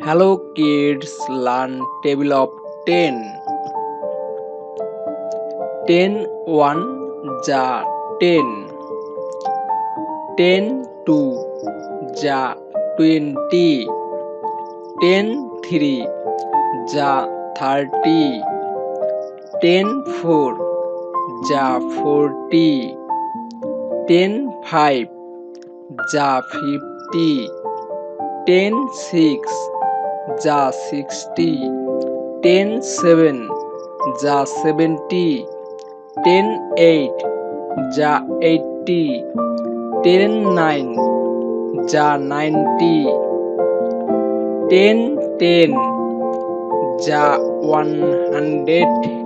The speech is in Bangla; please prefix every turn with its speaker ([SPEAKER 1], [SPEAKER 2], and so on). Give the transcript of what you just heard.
[SPEAKER 1] Hello kids, learn table of 10. 10 1 ja 10. 10 2 ja 20. 10 3 ja 30. 10 4 ja 40. 10 5 ja 50. 10 6 ja 60. 10 7 ja 70. 10 8 ja 80. 10 9 ja 90. 10 10 ja 100.